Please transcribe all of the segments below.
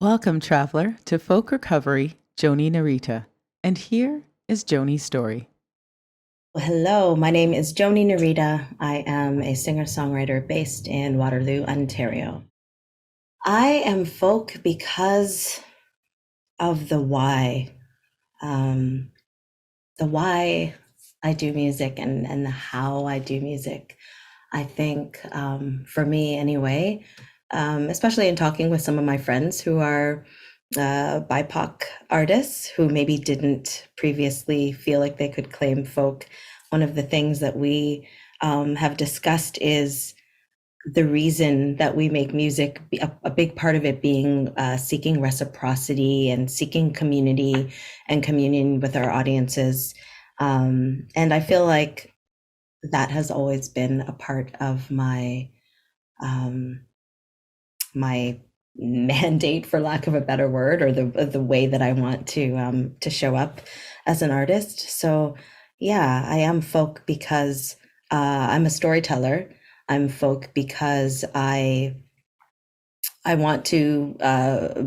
Welcome, traveler, to Folk Recovery, Joni NehRita. And here is Joni's story. Well, hello, my name is Joni NehRita. I am a singer-songwriter based in Waterloo, Ontario. I am folk because of um, the why I do music and the how I do music. I think for me anyway, especially in talking with some of my friends who are BIPOC artists who maybe didn't previously feel like they could claim folk. One of the things that we have discussed is the reason that we make music, a big part of it being seeking reciprocity and seeking community and communion with our audiences. And I feel like that has always been a part of um, my mandate, for lack of a better word, or the way that I want to show up as an artist. So yeah, I am folk because I'm a storyteller. I'm folk because I want to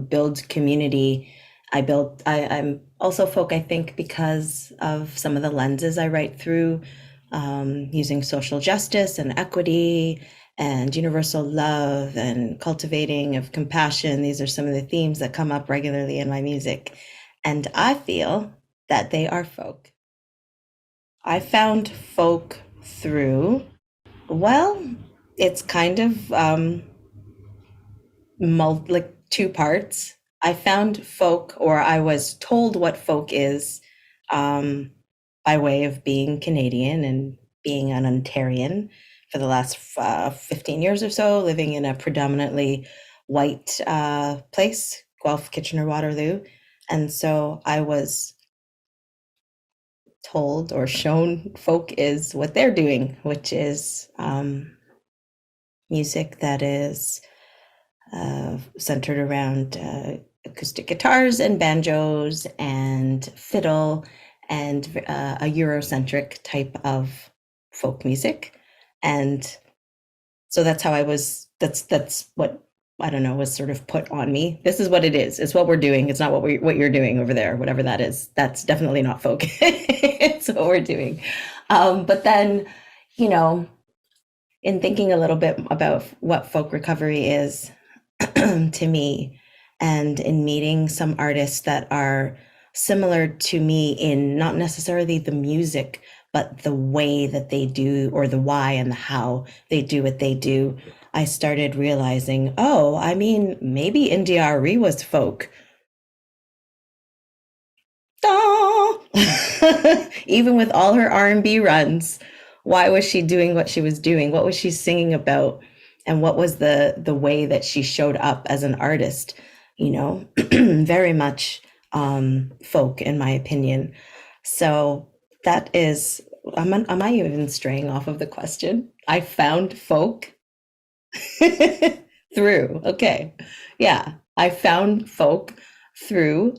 build community. I'm also folk, I think, because of some of the lenses I write through, using social justice and equity and universal love and cultivating of compassion. These are some of the themes that come up regularly in my music. And I feel that they are folk. I found folk through, well, it's kind of like two parts. I found folk, or I was told what folk is, um, by way of being Canadian and being an Ontarian for the last 15 years or so, living in a predominantly white place, Guelph, Kitchener, Waterloo. And so I was told or shown folk is what they're doing, which is music that is centered around acoustic guitars and banjos and fiddle and a Eurocentric type of folk music. And so that's how I was, that's what, I don't know, was sort of put on me. This is what it is. It's what we're doing. It's not what you're doing over there, whatever that is. That's definitely not folk. It's what we're doing. But then, you know, in thinking a little bit about what folk recovery is, to me, and in meeting some artists that are similar to me in not necessarily the music, but the way that they do, or the why and the how they do what they do, I started realizing, oh, I mean, maybe NDRE was folk. Even with all her R&B runs, why was she doing what she was doing? What was she singing about? And what was the way that she showed up as an artist? You know, very much folk, in my opinion. So that is, am I even straying off of the question? I found folk through, okay. Yeah, I found folk through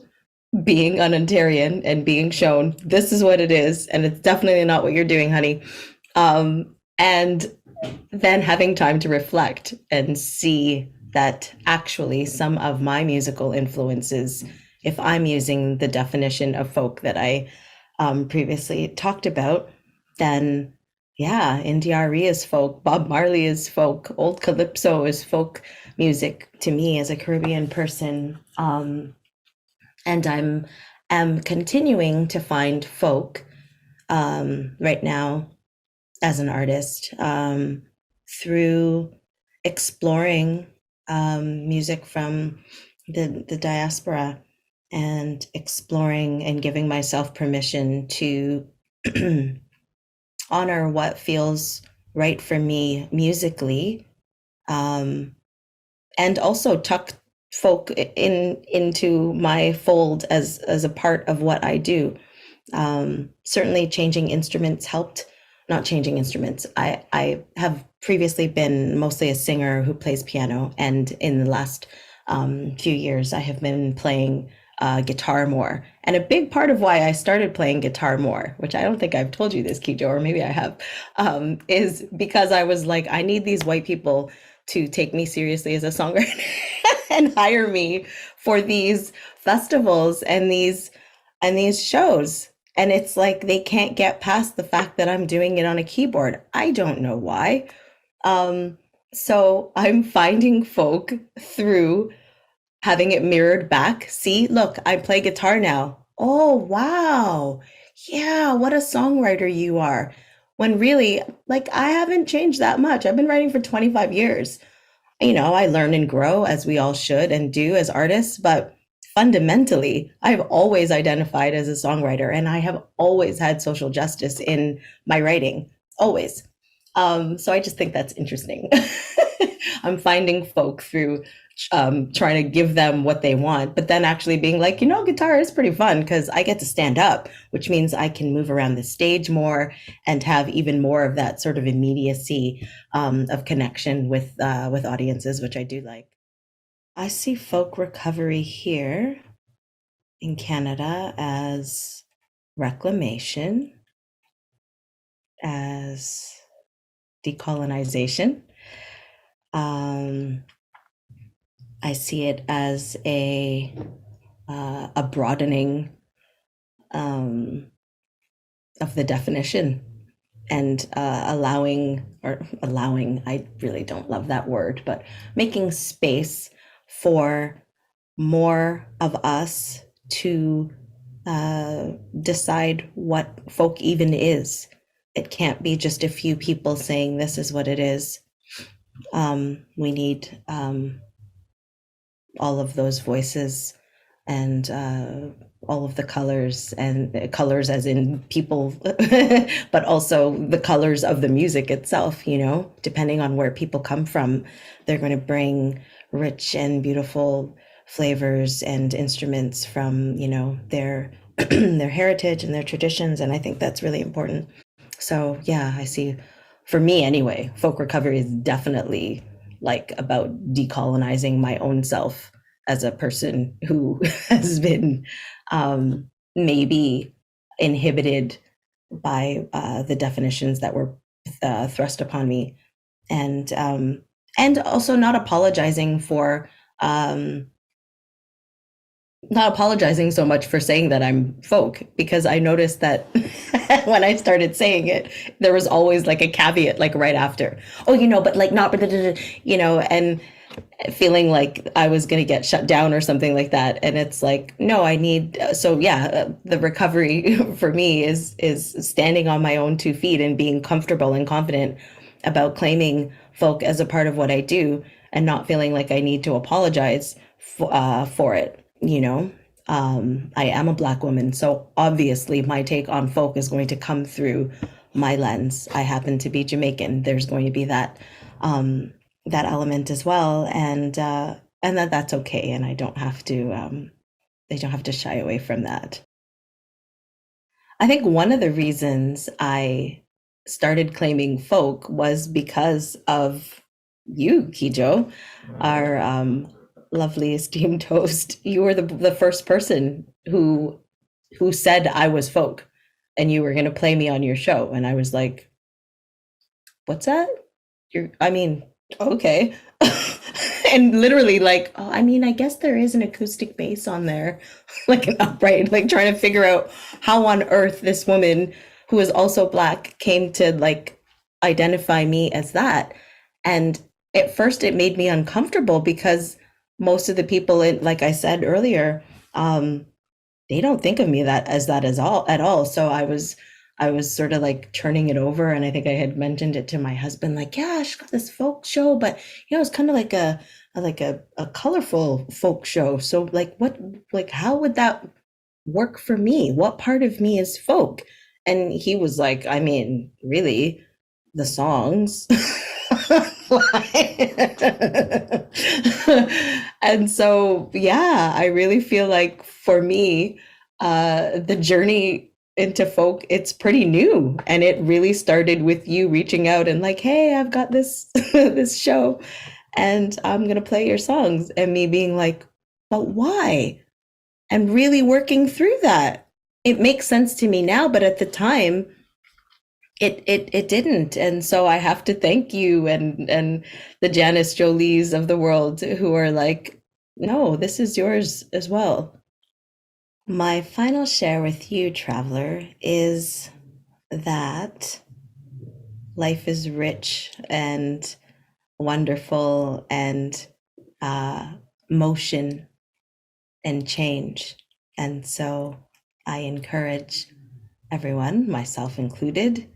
being an Ontarian and being shown this is what it is, and it's definitely not what you're doing, honey. And then having time to reflect and see that actually some of my musical influences, if I'm using the definition of folk that I previously talked about, then yeah, NDRE is folk, Bob Marley is folk, old calypso is folk music to me as a Caribbean person. And I'm am continuing to find folk right now as an artist, through exploring music from the diaspora, and exploring and giving myself permission to honor what feels right for me musically, um, and also tuck folk into my fold as a part of what I do. Certainly changing instruments helped. Not changing instruments. I have previously been mostly a singer who plays piano, and in the last few years, I have been playing guitar more. And a big part of why I started playing guitar more, which I don't think I've told you this, Kijo, or maybe I have, is because I was like, I need these white people to take me seriously as a songwriter. and hire me for these festivals and these shows. And it's like they can't get past the fact that I'm doing it on a keyboard. I don't know why. Um, so I'm finding folk through having it mirrored back. See, look, I play guitar now. Oh, wow. Yeah, what a songwriter you are. When really, like, I haven't changed that much. I've been writing for 25 years. I learn and grow as we all should and do as artists, but fundamentally, I've always identified as a songwriter and I have always had social justice in my writing, always. So I just think that's interesting. I'm finding folk through trying to give them what they want, but then actually being like, guitar is pretty fun because I get to stand up, which means I can move around the stage more and have even more of that sort of immediacy of connection with audiences, which I do like. I see folk recovery here in Canada as reclamation, as decolonization. I see it as a broadening of the definition and allowing, I really don't love that word, but making space for more of us to decide what folk even is. It can't be just a few people saying this is what it is. We need all of those voices and all of the colors, and colors as in people, but also the colors of the music itself, depending on where people come from, they're going to bring rich and beautiful flavors and instruments from, their their heritage and their traditions. And I think that's really important. So yeah, I see, for me anyway, folk recovery is definitely like about decolonizing my own self as a person who has been maybe inhibited by the definitions that were thrust upon me, and also not apologizing so much for saying that I'm folk, because I noticed that when I started saying it, there was always like a caveat, like right after, but like not, and feeling like I was going to get shut down or something like that. And it's like, no, the recovery for me is standing on my own 2 feet and being comfortable and confident about claiming folk as a part of what I do and not feeling like I need to apologize for it. I am a Black woman, so obviously my take on folk is going to come through my lens. I happen to be Jamaican. There's going to be that element as well, and that's okay, and I don't have to shy away from that. I think one of the reasons I started claiming folk was because of you, Kijo, our lovely esteemed host. You were the first person who said I was folk and you were going to play me on your show, and I was like, what's that? Okay. And literally like, I guess there is an acoustic bass on there, like an upright, like trying to figure out how on earth this woman who is also Black came to like identify me as that. And at first it made me uncomfortable because most of the people, like I said earlier, they don't think of me as all at all. So I was sort of like turning it over, and I think I had mentioned it to my husband, like, yeah, she got this folk show, but it's kind of like a colorful folk show. So like how would that work for me? What part of me is folk? And he was like, really, the songs. And so, yeah, I really feel like for me, the journey into folk, it's pretty new. And it really started with you reaching out and like, hey, I've got this this show and I'm going to play your songs. And me being like, but why? And really working through that. It makes sense to me now, but at the time, it didn't. And so I have to thank you and the Janice Jolies of the world who are like, No, this is yours as well. My final share with you, traveler, is that life is rich and wonderful and uh, motion and change. And so I encourage everyone, myself included,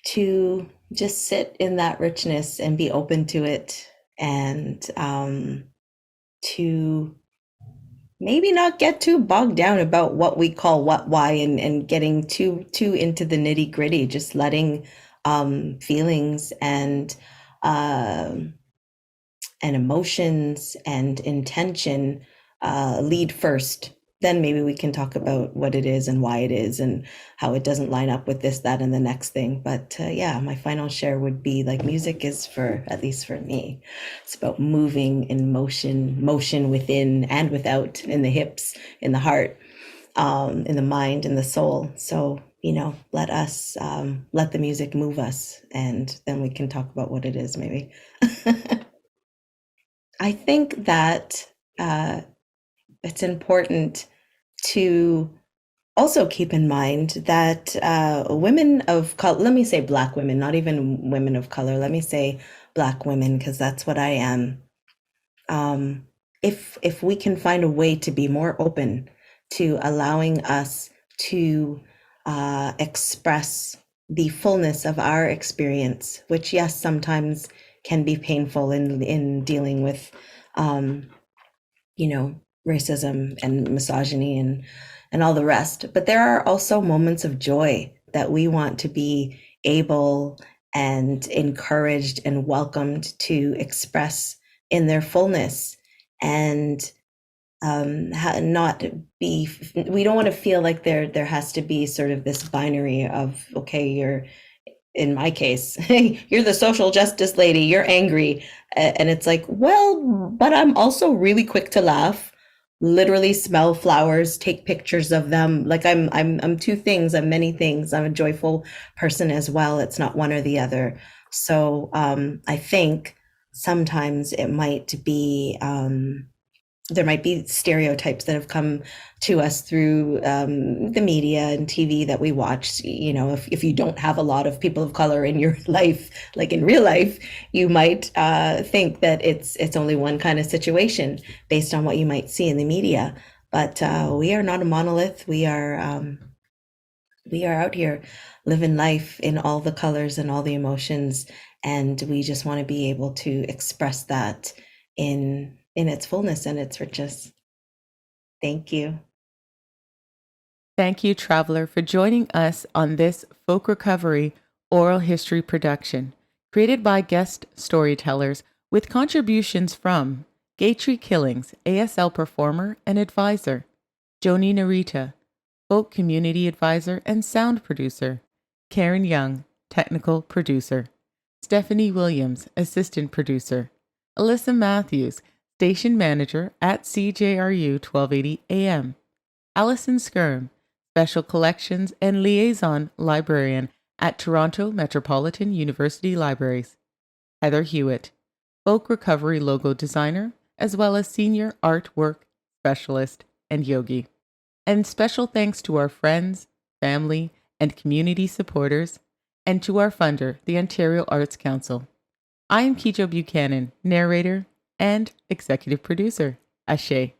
to just sit in that richness and be open to it, and to maybe not get too bogged down about what we call what, why, and getting too into the nitty gritty. Just letting feelings um and emotions and intention lead first. Then maybe we can talk about what it is and why it is and how it doesn't line up with this, that, and the next thing. But yeah, my final share would be like music is, for at least for me, it's about moving in motion, motion within and without, in the hips, in the heart, in the mind, in the soul. So, let us let the music move us, and then we can talk about what it is, maybe. I think that it's important to also keep in mind that women of color, let me say Black women, not even women of color, let me say Black women, because that's what I am. Um, if we can find a way to be more open to allowing us to express the fullness of our experience, which yes, sometimes can be painful in dealing with um, you know, racism and misogyny and all the rest. But there are also moments of joy that we want to be able and encouraged and welcomed to express in their fullness, and not be, we don't want to feel like there has to be sort of this binary of, okay, you're, in my case, hey, you're the social justice lady, you're angry. And it's like, well, but I'm also really quick to laugh, literally smell flowers, take pictures of them. Like I'm two things, I'm many things. I'm a joyful person as well. It's not one or the other. So I think sometimes it might be there might be stereotypes that have come to us through the media and TV that we watch. If you don't have a lot of people of color in your life, like in real life, you might think that it's only one kind of situation based on what you might see in the media. But we are not a monolith. We are out here living life in all the colors and all the emotions, and we just want to be able to express that in its fullness and its richness. Thank you. Thank you, traveler, for joining us on this folk recovery oral history production, created by guest storytellers with contributions from Gaitrie Killings, ASL performer and advisor; Joni NehRita, folk community advisor and sound producer; Karen Young, technical producer; Stephanie Williams, assistant producer; Alyssa Matthews, station manager at CJRU 1280 AM; Allison Skirm, special collections and liaison librarian at Toronto Metropolitan University Libraries; Heather Hewitt, folk recovery logo designer, as well as senior artwork specialist and yogi. And special thanks to our friends, family, and community supporters, and to our funder, the Ontario Arts Council. I am Kijo Buchanan, narrator and executive producer. Ashe.